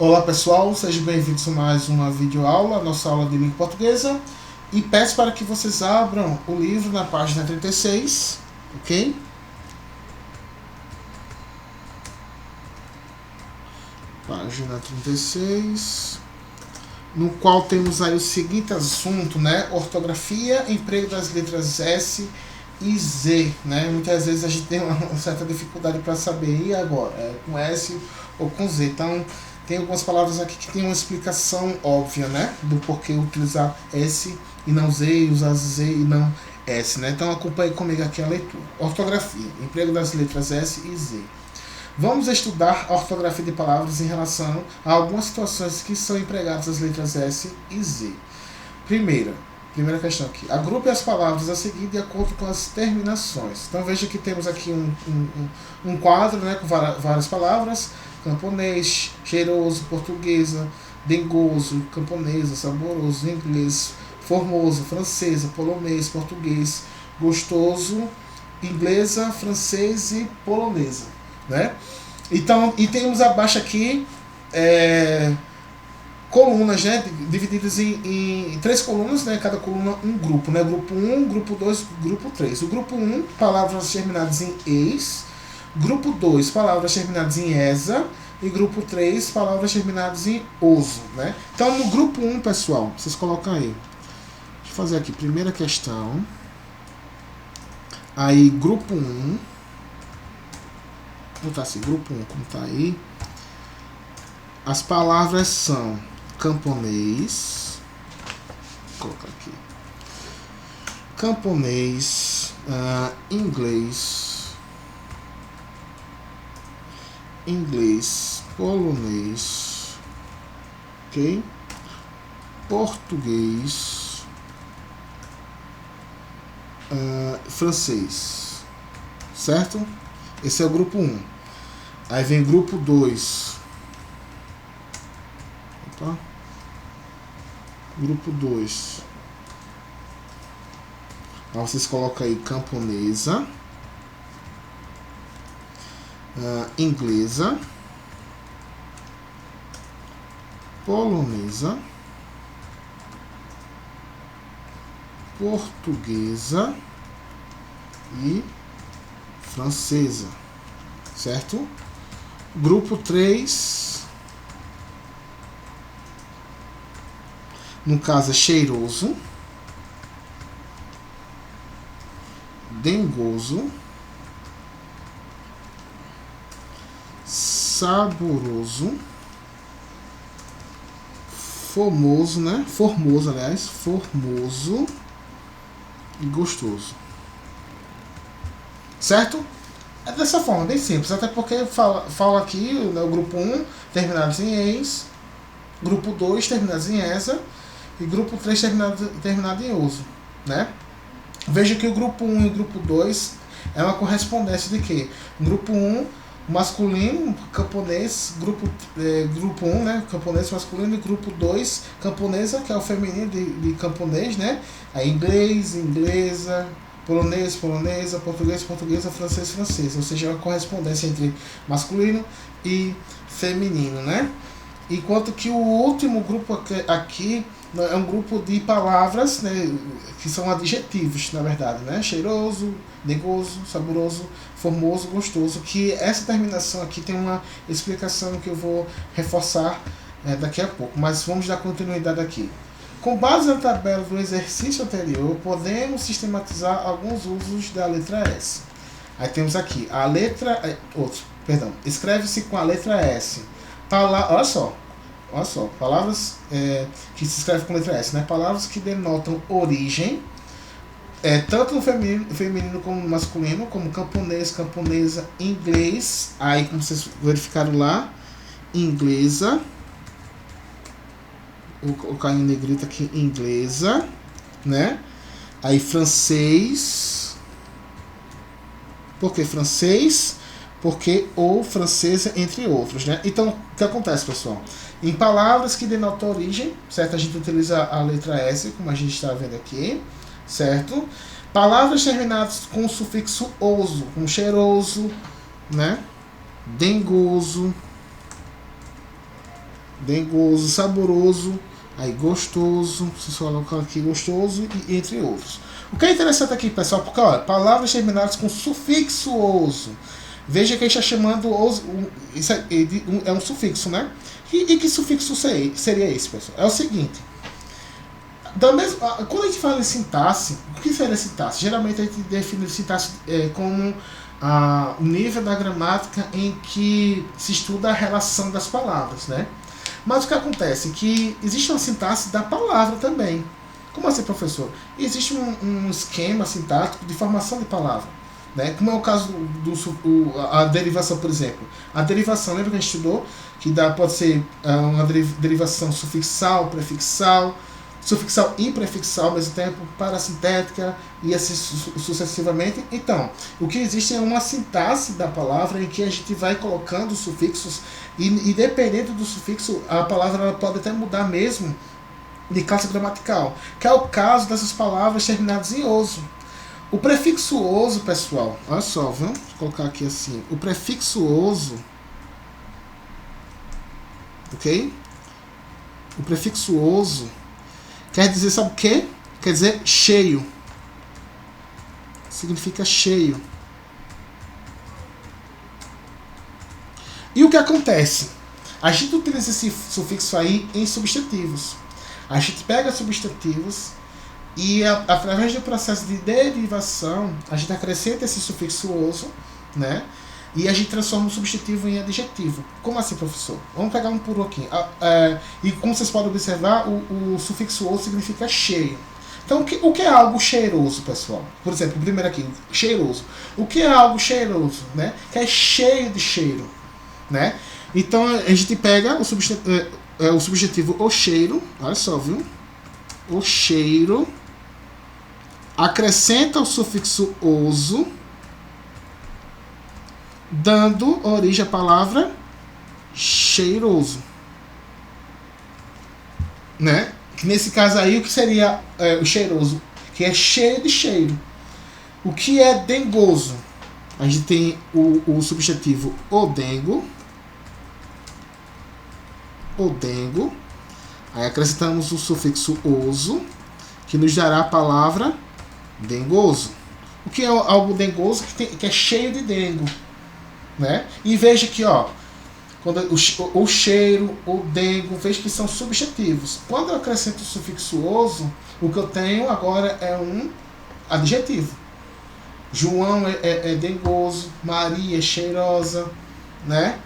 Olá pessoal, sejam bem-vindos a mais uma videoaula, nossa aula de língua portuguesa. E peço para que vocês abram o livro na página 36, ok? Página 36, no qual temos aí o seguinte assunto, né? Ortografia, emprego das letras S e Z, né? Muitas vezes a gente tem uma certa dificuldade para saber, e agora? Com S ou com Z? Então, tem algumas palavras aqui que tem uma explicação óbvia, né? Do porquê utilizar S e não Z, e usar Z e não S, né? Então acompanhe comigo aqui a leitura. Ortografia, emprego das letras S e Z. Vamos estudar a ortografia de palavras em relação a algumas situações que são empregadas as letras S e Z. Primeira questão aqui. Agrupe as palavras a seguir de acordo com as terminações. Então veja que temos aqui um quadro, né, com várias palavras. Camponês, cheiroso, portuguesa, dengoso, camponesa, saboroso, inglês, formoso, francesa, polonês, português, gostoso, inglesa, francês e polonesa, né? Então, e temos abaixo aqui colunas, né, divididas em três colunas, né, cada coluna um grupo, né, grupo 1, grupo 2, grupo 3. O grupo 1, palavras terminadas em eis. Grupo 2, palavras terminadas em esa. E grupo 3, palavras terminadas em oso, né? Então, no grupo 1, pessoal, vocês colocam aí. Deixa eu fazer aqui, primeira questão. Aí, grupo 1. Vou botar assim, grupo 1, como tá aí. As palavras são camponês. Vou colocar aqui. Camponês, inglês, polonês, ok? Português, francês, certo? Esse é o grupo 1. Aí vem grupo 2. Opa. Grupo 2. Aí vocês colocam aí camponesa, inglesa, polonesa, portuguesa e francesa, certo? Grupo 3, no caso é cheiroso, dengoso, saboroso, formoso, né? Formoso e gostoso. Certo? É dessa forma, bem simples. Até porque fala aqui, né, o grupo 1, terminados em eis, grupo 2, terminados em esa, e grupo 3, terminado em oso, né? Veja que o grupo 1 e o grupo 2 é uma correspondência de quê? Grupo 1, masculino, camponês, grupo 1, né, camponês masculino, e grupo 2, camponesa, que é o feminino de camponês, né? Aí inglês, inglesa, polonês, polonesa, português, portuguesa, francês, francesa. Ou seja, é uma correspondência entre masculino e feminino, né? Enquanto que o último grupo aqui é um grupo de palavras, né, que são adjetivos, na verdade, né? Cheiroso, dengoso, saboroso, formoso, gostoso. Que essa terminação aqui tem uma explicação que eu vou reforçar daqui a pouco. Mas vamos dar continuidade aqui. Com base na tabela do exercício anterior, podemos sistematizar alguns usos da letra S. Aí temos aqui a letra... escreve-se com a letra S. Olha só, palavras que se escrevem com letra S, né? Palavras que denotam origem, tanto no feminino como no masculino, como camponês, camponesa, inglês, aí como vocês verificaram lá, inglesa, vou colocar em negrito aqui, inglesa, né? Aí francês, por que francês? Porque ou francesa, entre outros, né? Então, o que acontece, pessoal? Em palavras que denotam origem, certo? A gente utiliza a letra S, como a gente está vendo aqui, certo? Palavras terminadas com o sufixo oso, como cheiroso, né? Dengoso, dengoso, saboroso, aí gostoso, se colocar aqui gostoso e entre outros. O que é interessante aqui, pessoal, porque olha, palavras terminadas com sufixo oso. Veja que a gente está chamando oso, isso é um sufixo, né? E que sufixo seria esse, pessoal? É o seguinte. Quando a gente fala em sintaxe, o que seria sintaxe? Geralmente a gente define sintaxe como o nível da gramática em que se estuda a relação das palavras, né? Mas o que acontece é que existe uma sintaxe da palavra também. Como assim, professor? Existe um esquema sintático de formação de palavra, né? Como é o caso a derivação, por exemplo. A derivação, lembra que a gente estudou? Que pode ser uma derivação sufixal, prefixal, sufixal e prefixal ao mesmo tempo, parasintética e assim sucessivamente. Então, o que existe é uma sintaxe da palavra em que a gente vai colocando sufixos e dependendo do sufixo, a palavra ela pode até mudar mesmo de classe gramatical, que é o caso dessas palavras terminadas em oso. O prefixo oso, pessoal, olha só, vamos colocar aqui assim, o prefixo oso, ok? O prefixo oso quer dizer, sabe o quê? Quer dizer cheio. Significa cheio. E o que acontece? A gente utiliza esse sufixo aí em substantivos. A gente pega substantivos e, através do processo de derivação, a gente acrescenta esse sufixo oso, né? E a gente transforma o substantivo em adjetivo. Como assim, professor? Vamos pegar um por aqui. E como vocês podem observar, o sufixo oso significa cheio. Então, o que é algo cheiroso, pessoal? Por exemplo, o primeiro aqui, cheiroso. O que é algo cheiroso? Né? Que é cheio de cheiro. Né? Então, a gente pega o substantivo o cheiro, olha só, viu? O cheiro, acrescenta o sufixo oso, dando origem à palavra cheiroso, né? Nesse caso aí, o que seria o cheiroso? Que é cheio de cheiro. O que é dengoso? A gente tem o substantivo odengo, aí acrescentamos o sufixo oso, que nos dará a palavra dengoso. O que é algo dengoso? Que é cheio de dengo, né? E veja que, ó, quando o cheiro, o dengo, veja que são substantivos. Quando eu acrescento o sufixo oso, o que eu tenho agora é um adjetivo. João é dengoso, Maria é cheirosa, né?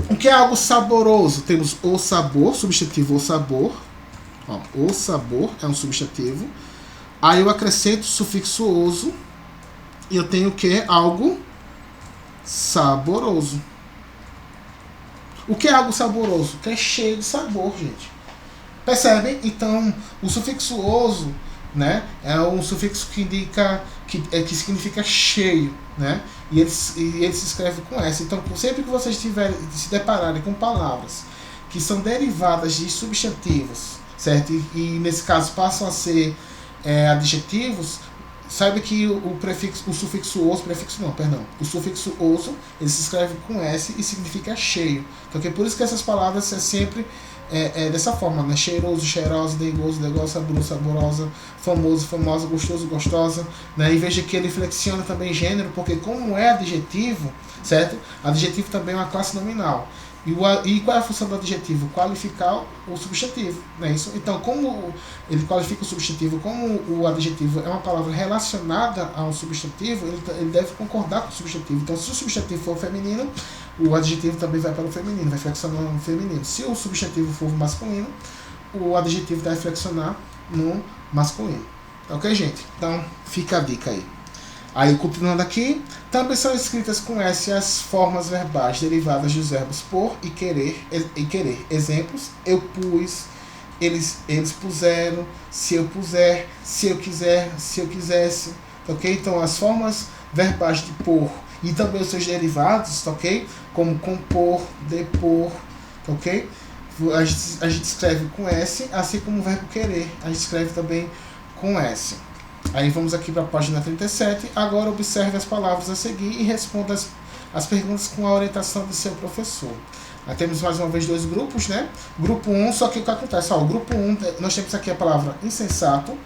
O que é algo saboroso? Temos o sabor, substantivo o sabor. Ó, o sabor é um substantivo. Aí eu acrescento o sufixo oso e eu tenho o que? Algo saboroso. O que é algo saboroso? Que é cheio de sabor, gente. Percebem? Então, o sufixo oso, né, é um sufixo que indica que significa cheio, né? E ele se escreve com S. Então, sempre que vocês se depararem com palavras que são derivadas de substantivos, certo? E nesse caso passam a ser adjetivos, saiba que o sufixo oso, o sufixo oso, ele se escreve com S e significa cheio. Então, é por isso que essas palavras é sempre dessa forma, né? Cheiroso, cheirosa, dengoso, dengosa, saboroso, saborosa, famoso, famosa, gostoso, gostosa, né? E veja que ele flexiona também gênero, porque como é adjetivo, certo? Adjetivo também é uma classe nominal. E qual é a função do adjetivo? Qualificar o substantivo, né? Isso. Então, como ele qualifica o substantivo, como o adjetivo é uma palavra relacionada a um substantivo, ele deve concordar com o substantivo. Então, se o substantivo for feminino, o adjetivo também vai para o feminino, vai flexionar no feminino. Se o substantivo for masculino, o adjetivo deve flexionar no masculino. Ok, gente? Então, fica a dica aí. Aí, continuando aqui, também são escritas com S as formas verbais derivadas dos verbos por e querer. Exemplos: eu pus, eles puseram, se eu puser, se eu quiser, se eu quisesse. Ok? Então, as formas verbais de por e também os seus derivados, ok? Como compor, depor, ok? A gente escreve com S, assim como o verbo querer. A gente escreve também com S. Aí vamos aqui para a página 37. Agora observe as palavras a seguir e responda as perguntas com a orientação do seu professor. Aí temos mais uma vez dois grupos, né? Grupo 1, só que o que acontece? Ó, o grupo 1, nós temos aqui a palavra insensato,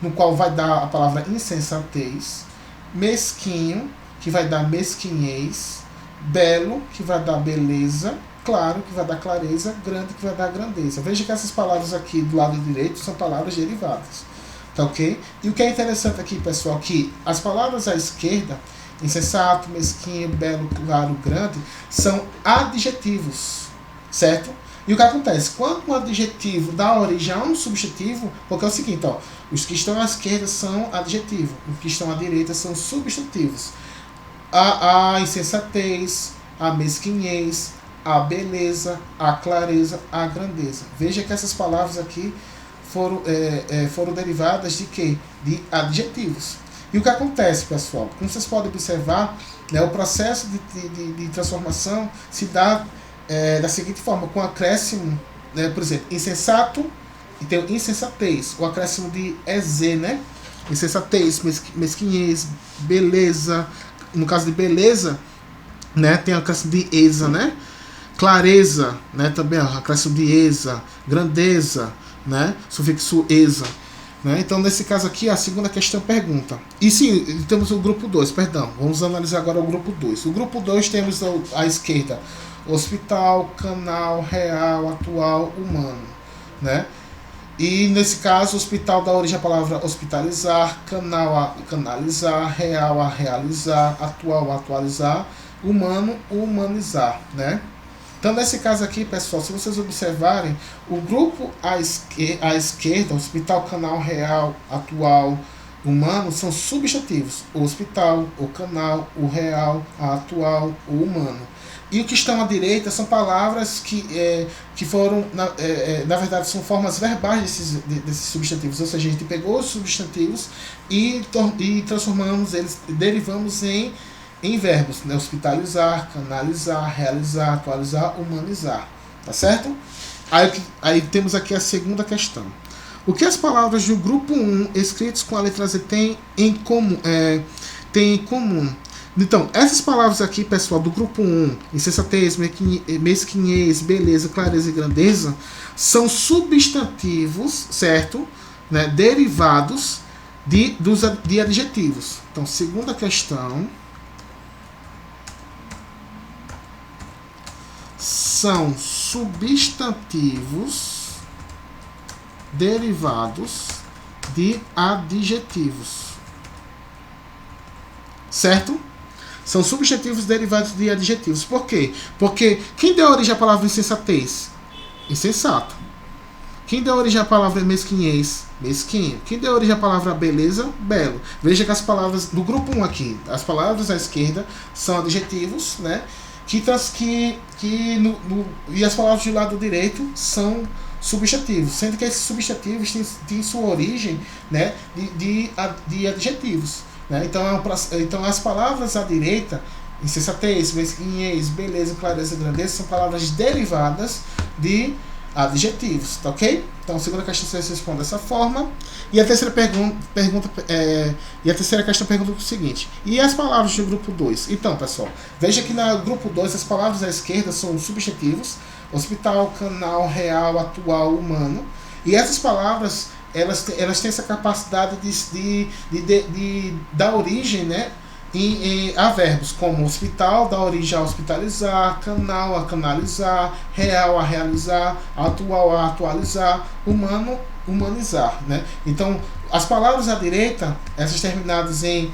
no qual vai dar a palavra insensatez, mesquinho, que vai dar mesquinhez, belo, que vai dar beleza, claro, que vai dar clareza, grande, que vai dar grandeza. Veja que essas palavras aqui do lado direito são palavras derivadas, tá ok? E o que é interessante aqui, pessoal, que as palavras à esquerda, insensato, mesquinho, belo, claro, grande, são adjetivos, certo? E o que acontece? Quando um adjetivo dá origem a um substantivo, porque é o seguinte, ó, os que estão à esquerda são adjetivos, os que estão à direita são substantivos. A insensatez, a mesquinhez, a beleza, a clareza, a grandeza. Veja que essas palavras aqui foram derivadas de quê? De adjetivos. E o que acontece, pessoal? Como vocês podem observar, né, o processo de transformação se dá da seguinte forma, com acréscimo, né, por exemplo, insensato, e tem o insensatez, o acréscimo de EZ, né? Insensatez, mesquinhez, beleza. No caso de beleza, né, tem o acréscimo de eza, né? Clareza, né, também, o acréscimo de eza. Grandeza, né? Sufixo eza. Né? Então, nesse caso aqui, a segunda questão pergunta. E sim, temos o grupo 2, perdão. Vamos analisar agora o grupo 2. O grupo 2 temos à esquerda hospital, canal, real, atual, humano. Né? E nesse caso, hospital dá origem à palavra hospitalizar, canal a canalizar, real a realizar, atual a atualizar, humano humanizar. Né? Então, nesse caso aqui, pessoal, se vocês observarem, o grupo à esquerda, hospital, canal, real, atual, humano, são substantivos. O hospital, o canal, o real, a atual, o humano. E o que estão à direita são palavras que foram, na verdade, são formas verbais desses substantivos. Ou seja, a gente pegou os substantivos e transformamos eles, derivamos em verbos, né? Hospitalizar, canalizar, realizar, atualizar, humanizar. Tá certo? Aí temos aqui a segunda questão. O que as palavras do grupo 1 escritas com a letra Z têm em comum? Então, essas palavras aqui, pessoal, do grupo 1, insensatez, mesquinhez, beleza, clareza e grandeza, são substantivos, certo? Né? Derivados de adjetivos. Então, segunda questão. São substantivos derivados de adjetivos. Certo? São substantivos derivados de adjetivos. Por quê? Porque quem deu origem à palavra insensatez? Insensato. Quem deu origem à palavra mesquinhez? Mesquinho. Quem deu origem à palavra beleza? Belo. Veja que as palavras do grupo 1 aqui, as palavras à esquerda são adjetivos, né? E as palavras do lado direito são substantivos, sendo que esses substantivos têm sua origem, né, de adjetivos. Né? Então as palavras à direita, insensatez, mesquinhez, beleza, clareza e grandeza, são palavras derivadas de adjetivos, tá ok? Então a segunda questão você responde dessa forma. E a terceira questão pergunta o seguinte: e as palavras do grupo 2? Então, pessoal, veja que no grupo 2 as palavras à esquerda são substantivos: hospital, canal, real, atual, humano. E essas palavras elas têm essa capacidade de dar origem, né, a verbos, como hospital dá origem a hospitalizar, canal a canalizar, real a realizar, atual a atualizar, humano humanizar, né? Então, as palavras à direita, essas terminadas em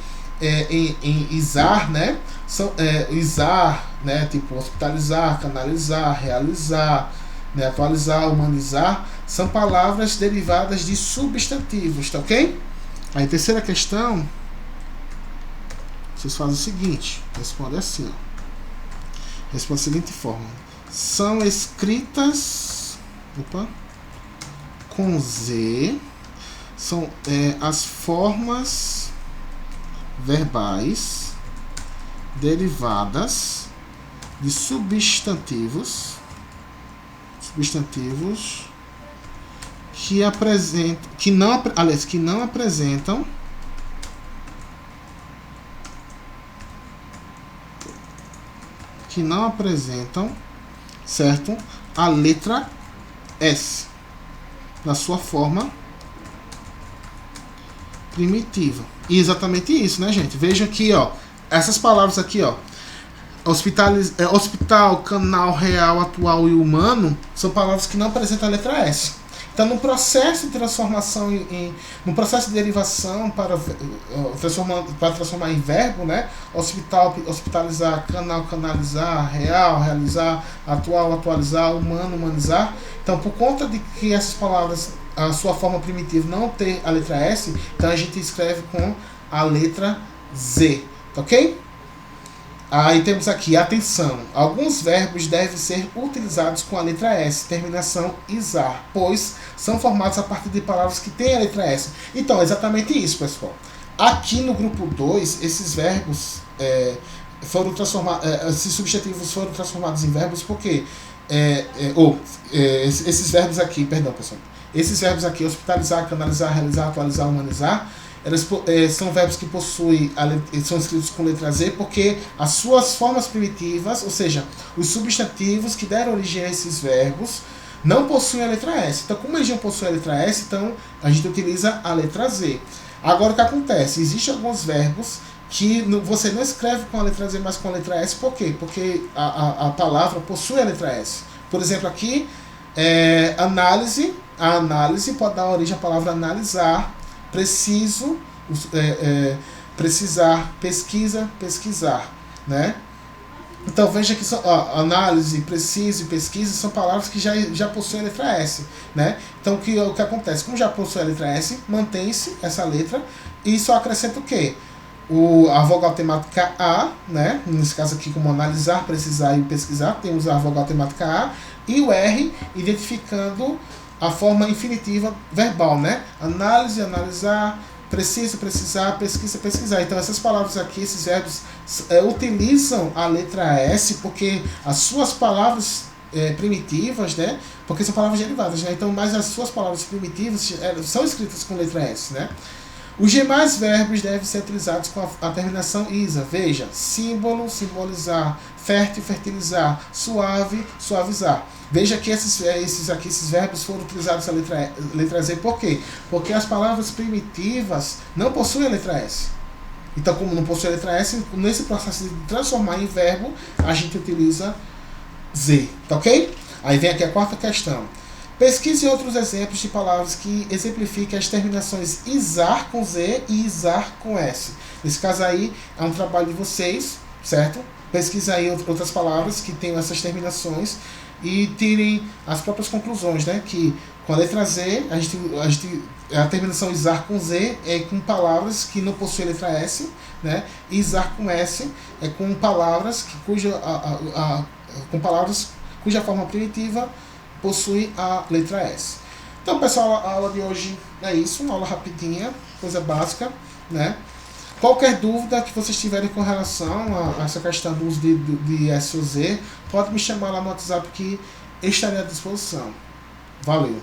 izar, né? São izar, né? Tipo hospitalizar, canalizar, realizar, né? Atualizar, humanizar, são palavras derivadas de substantivos, tá ok? Aí, terceira questão. Vocês fazem o seguinte, responde assim, ó. Responde da seguinte forma: são escritas com Z, são as formas verbais derivadas de substantivos que não apresentam certo? A letra S na sua forma primitiva. E exatamente isso, né, gente? Veja aqui, ó, essas palavras aqui, ó, hospital, canal, real, atual e humano, são palavras que não apresentam a letra S. Então, no processo de transformação no processo de derivação para transformar em verbo, né? Hospital, hospitalizar, canal, canalizar, real, realizar, atual, atualizar, humano, humanizar. Então, por conta de que essas palavras, a sua forma primitiva não tem a letra S, então a gente escreve com a letra Z, ok? Aí temos aqui, atenção, alguns verbos devem ser utilizados com a letra S, terminação -izar, pois são formados a partir de palavras que têm a letra S. Então, é exatamente isso, pessoal. Aqui no grupo 2, esses verbos foram transformados, esses substantivos foram transformados em verbos porque, esses verbos aqui, perdão, pessoal, esses verbos aqui, hospitalizar, canalizar, realizar, atualizar, humanizar, são verbos que são escritos com letra Z porque as suas formas primitivas, ou seja, os substantivos que deram origem a esses verbos, não possuem a letra S. Então, como eles não possuem a letra S, então a gente utiliza a letra Z. Agora, o que acontece? Existem alguns verbos que você não escreve com a letra Z, mas com a letra S. Por quê? Porque a palavra possui a letra S. Por exemplo, aqui, análise. A análise pode dar origem à palavra analisar, preciso, precisar, pesquisa, pesquisar, né? Então veja que análise, preciso e pesquisa são palavras que já possuem a letra S, né? Então o que acontece? Como já possui a letra S, mantém-se essa letra e só acrescenta o quê? A vogal temática A, né? Nesse caso aqui, como analisar, precisar e pesquisar, temos a vogal temática A e o R, identificando a forma infinitiva verbal, né? Análise, analisar, preciso, precisar, pesquisa, pesquisar. Então essas palavras aqui, esses verbos utilizam a letra S porque as suas palavras primitivas, né? Porque são palavras derivadas, né? Então, mas as suas palavras primitivas são escritas com letra S, né? Os demais verbos devem ser utilizados com a terminação -isa. Veja, símbolo, simbolizar, fértil, fertilizar, suave, suavizar. Veja que esses verbos foram utilizados a letra Z. Por quê? Porque as palavras primitivas não possuem a letra S. Então, como não possui a letra S, nesse processo de transformar em verbo, a gente utiliza Z. Tá ok? Aí vem aqui a quarta questão. Pesquise outros exemplos de palavras que exemplifiquem as terminações -izar com Z e -izar com S. Nesse caso aí, é um trabalho de vocês, certo? Pesquise aí outras palavras que tenham essas terminações e tirem as próprias conclusões, né? Que com a letra Z, a terminação -izar com Z é com palavras que não possuem a letra S, né? E -izar com S é com palavras cuja forma primitiva possui a letra S. Então, pessoal, a aula de hoje é isso, uma aula rapidinha, coisa básica, né? Qualquer dúvida que vocês tiverem com relação a essa questão do uso de S ou Z, pode me chamar lá no WhatsApp que estarei à disposição. Valeu!